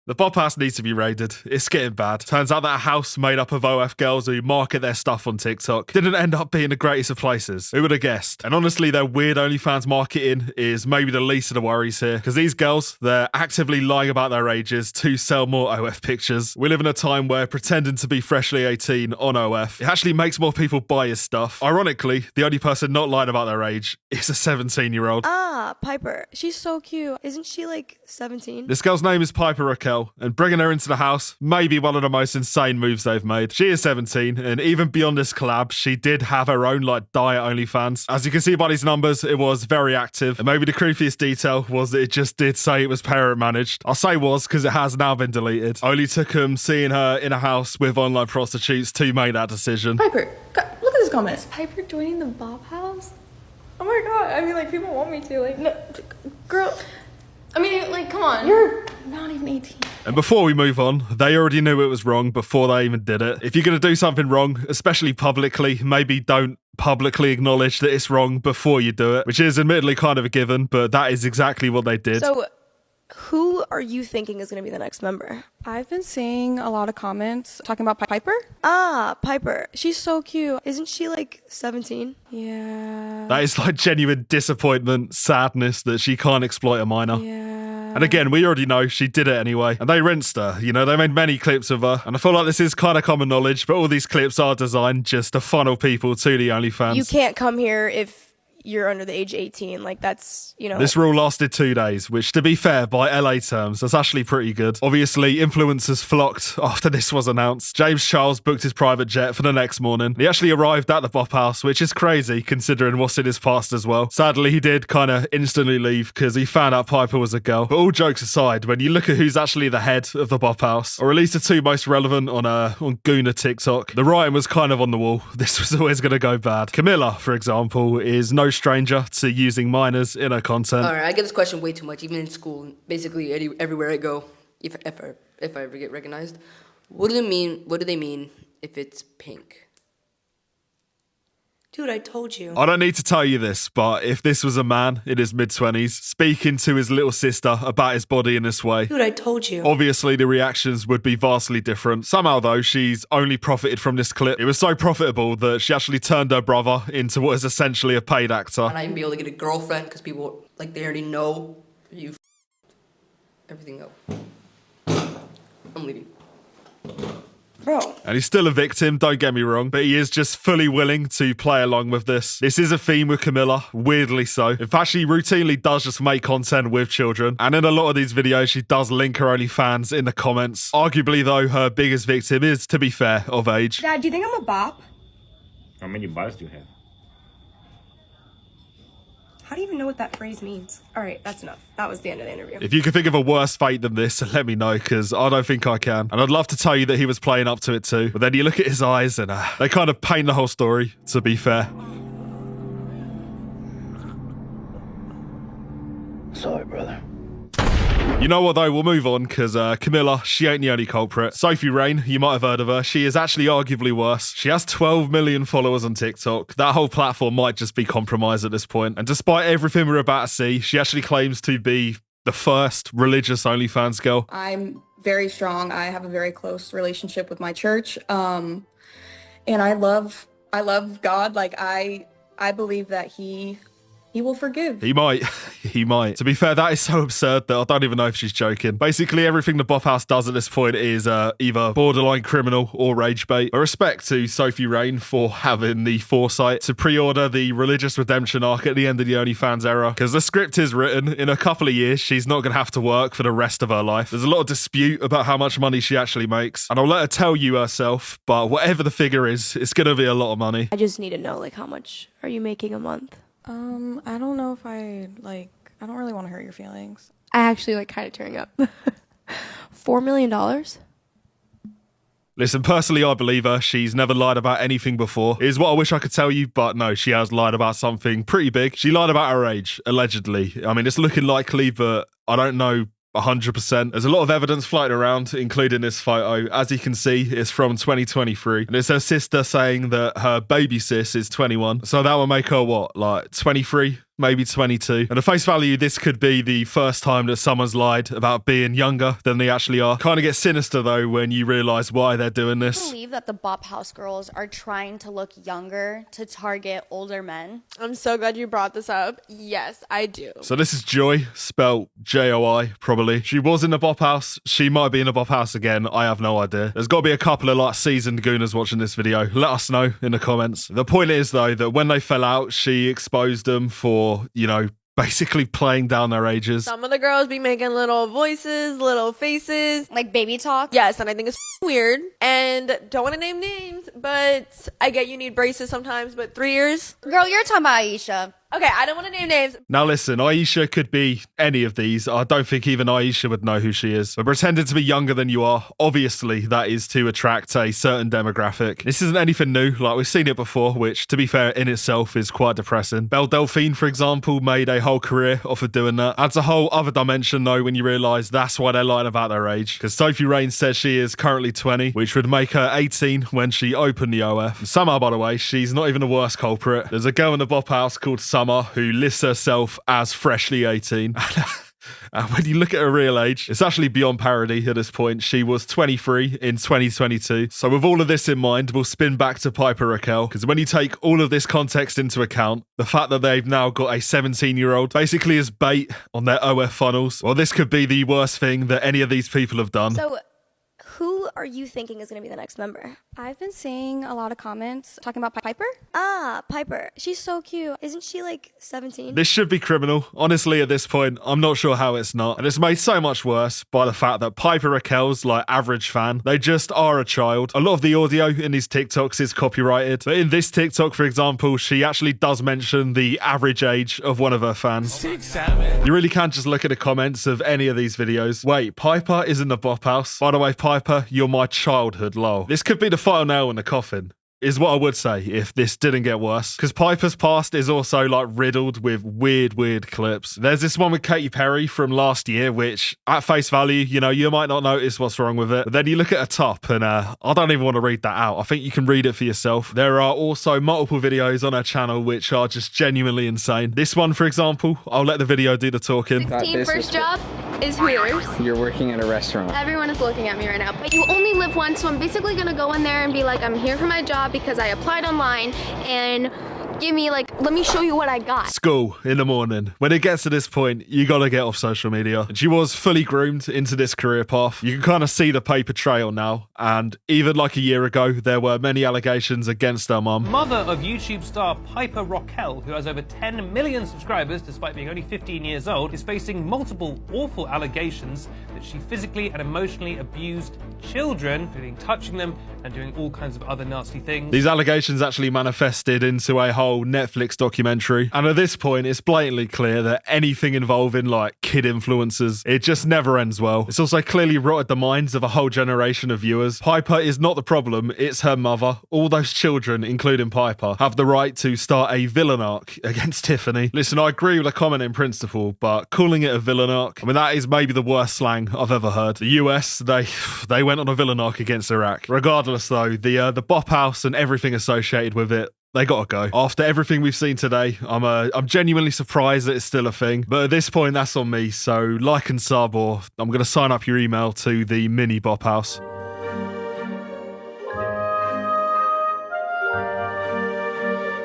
The Bop House needs to be raided. It's getting bad. Turns out that a house made up of OF girls who market their stuff on TikTok didn't end up being the greatest of places. Who would have guessed? And honestly, their weird OnlyFans marketing is maybe the least of the worries here. Because these girls, they're actively lying about their ages to sell more OF pictures. We live in a time where pretending to be freshly 18 on OF, it actually makes more people buy his stuff. Ironically, the only person not lying about their age is a 17-year-old. Ah, Piper. She's so cute. Isn't she like 17? This girl's name is Piper Rockelle, and bringing her into the house may be one of the most insane moves they've made. She is 17, and even beyond this collab, she did have her own like diet OnlyFans. As you can see by these numbers, it was very active, and maybe the creepiest detail was that it just did say it was parent managed. I'll say was because it has now been deleted. Only took them seeing her in a house with online prostitutes to make that decision. Piper, look at this comment. Is Piper joining the Bop House? Oh my god, I mean, like, people want me to, like, no, girl, I mean, like, come on. you're not even 18. And before we move on, they already knew it was wrong before they even did it. If you're going to do something wrong, especially publicly, maybe don't publicly acknowledge that it's wrong before you do it, which is admittedly kind of a given, but that is exactly what they did. So, who are you thinking is going to be the next member? I've been seeing a lot of comments talking about Piper. Ah, Piper. She's so cute. Isn't she like 17? Yeah. That is like genuine disappointment, sadness that she can't exploit a minor. Yeah. And again, we already know she did it anyway. And they rinsed her. You know, they made many clips of her. And I feel like this is kind of common knowledge, but all these clips are designed just to funnel people to the OnlyFans. You can't come here if you're under the age of 18. Like, that's, you know. This rule lasted 2 days, which, to be fair, by LA terms, that's actually pretty good. Obviously, influencers flocked after this was announced. James Charles booked his private jet for the next morning. He actually arrived at the Bop House, which is crazy considering what's in his past as well. Sadly, he did kind of instantly leave because he found out Piper was a girl. But all jokes aside, when you look at who's actually the head of the Bop House, or at least the two most relevant on Gooner TikTok, the writing was kind of on the wall. This was always going to go bad. Camila, for example, is no stranger to using minors in her content. All right, I get this question way too much, even in school. Basically, everywhere I go, if I ever get recognized, what do they mean? What do they mean if it's pink? Dude, I told you. I don't need to tell you this, but if this was a man in his mid-20s speaking to his little sister about his body in this way, Dude, I told you. obviously the reactions would be vastly different. Somehow, though, she's only profited from this clip. It was so profitable that she actually turned her brother into what is essentially a paid actor. And I can be able to get a girlfriend because people, like, they already know you everything up. I'm leaving. Bro. And he's still a victim, don't get me wrong, but he is just fully willing to play along with this. This is a theme with Camila, weirdly so. In fact, she routinely does just make content with children. And in a lot of these videos, she does link her OnlyFans in the comments. Arguably, though, her biggest victim is, to be fair, of age. Dad, do you think I'm a bop? How many bars do you have? How do you even know what that phrase means? All right, that's enough. That was the end of the interview. If you can think of a worse fate than this, let me know, because I don't think I can. And I'd love to tell you that he was playing up to it too. But then you look at his eyes and they kind of paint the whole story, to be fair. Sorry, brother. You know what though, we'll move on because Camila, she ain't the only culprit. Sophie Rain, you might have heard of her. She is actually arguably worse. She has 12 million followers on TikTok. That whole platform might just be compromised at this point. And despite everything we're about to see, she actually claims to be the first religious OnlyFans girl. I'm very strong. I have a very close relationship with my church. And I love God. Like, I believe that he will forgive. He might. He might. To be fair, that is so absurd that I don't even know if she's joking. Basically, everything the Bop House does at this point is either borderline criminal or rage bait. A respect to Sophie Rain for having the foresight to pre-order the religious redemption arc at the end of the OnlyFans era, because the script is written. In a couple of years, she's not going to have to work for the rest of her life. There's a lot of dispute about how much money she actually makes, and I'll let her tell you herself, but whatever the figure is, it's going to be a lot of money. I just need to know, like, how much are you making a month? I don't know if I don't really want to hurt your feelings. I actually, like, kind of tearing up. $4 million? Listen, personally, I believe her. She's never lied about anything before. Is what I wish I could tell you, but no, she has lied about something pretty big. She lied about her age, allegedly. I mean, it's looking likely, but I don't know 100%. There's a lot of evidence floating around, including this photo. As you can see, it's from 2023. And it's her sister saying that her baby sis is 21. So that will make her what, like 23? maybe 22. And at face value, this could be the first time that someone's lied about being younger than they actually are. Kind of gets sinister though when you realise why they're doing I this. believe that the Bop House girls are trying to look younger to target older men. I'm so glad you brought this up. Yes, I do. So this is Joy, spelt J-O-I, probably. She was in the Bop House. She might be in the Bop House again. I have no idea. There's got to be a couple of like seasoned gooners watching this video. Let us know in the comments. The point is though that when they fell out, she exposed them for, you know, basically playing down their ages. Some of the girls be making little voices, little faces. Like baby talk? Yes, and I think it's weird. And don't want to name names, but I get you need braces sometimes, but 3 years? Girl, you're talking about Aisha. Okay, I don't want to name names. Now listen, Aisha could be any of these. I don't think even Aisha would know who she is. But pretending to be younger than you are, obviously that is to attract a certain demographic. This isn't anything new, like we've seen it before, which to be fair in itself is quite depressing. Belle Delphine, for example, made a whole career off of doing that. Adds a whole other dimension though when you realise that's why they're lying about their age. Because Sophie Rain says she is currently 20, which would make her 18 when she opened the OF. And somehow, by the way, she's not even the worst culprit. There's a girl in the Bop House called Summer who lists herself as freshly 18. And when you look at her real age, it's actually beyond parody at this point. She was 23 in 2022. So with all of this in mind, we'll spin back to Piper Rockelle, because when you take all of this context into account, the fact that they've now got a 17-year-old basically as bait on their OF funnels, well, this could be the worst thing that any of these people have done. So, who are you thinking is going to be the next member? I've been seeing a lot of comments talking about Piper. Ah, Piper. She's so cute. Isn't she like 17? This should be criminal. Honestly, at this point, I'm not sure how it's not. And it's made so much worse by the fact that Piper Rockelle's like average fan. They just are a child. A lot of the audio in these TikToks is copyrighted. But in this TikTok, for example, she actually does mention the average age of one of her fans. 6'7". You really can't just look at the comments of any of these videos. Wait, Piper is in the Bop House. By the way, Piper, you're my childhood, lol. This could be the final nail in the coffin, is what I would say if this didn't get worse. Because Piper's past is also like riddled with weird clips. There's this one with Katy Perry from last year, which at face value, you know, you might not notice what's wrong with it. But then you look at her top and I don't even want to read that out. I think you can read it for yourself. There are also multiple videos on her channel which are just genuinely insane. This one, for example, I'll let the video do the talking. 16 first job is Hooters. You're working at a restaurant. Everyone is looking at me right now. But you only live once, so I'm basically gonna go in there and be like, I'm here for my job because I applied online, and give me like, let me show you what I got. School in the morning. When it gets to this point, you gotta get off social media. And she was fully groomed into this career path. You can kind of see the paper trail now. And even like a year ago, there were many allegations against her mum. Mother of YouTube star Piper Rockelle, who has over 10 million subscribers despite being only 15 years old, is facing multiple awful allegations that she physically and emotionally abused children, including touching them and doing all kinds of other nasty things. These allegations actually manifested into a whole Netflix documentary. And at this point, it's blatantly clear that anything involving like kid influencers, it just never ends well. It's also clearly rotted the minds of a whole generation of viewers. Piper is not the problem, it's her mother. All those children, including Piper, have the right to start a villain arc against Tiffany. Listen, I agree with the comment in principle, but calling it a villain arc, I mean, that is maybe the worst slang I've ever heard. The US, they went on a villain arc against Iraq. Regardless though, the Bop House and everything associated with it, they gotta go. After everything we've seen today, I'm genuinely surprised that it's still a thing. But at this point, that's on me. So like and sub, or I'm gonna sign up your email to the mini Bop House.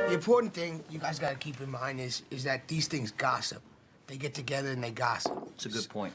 The important thing you guys gotta keep in mind is that these things gossip. They get together and they gossip. It's a good point.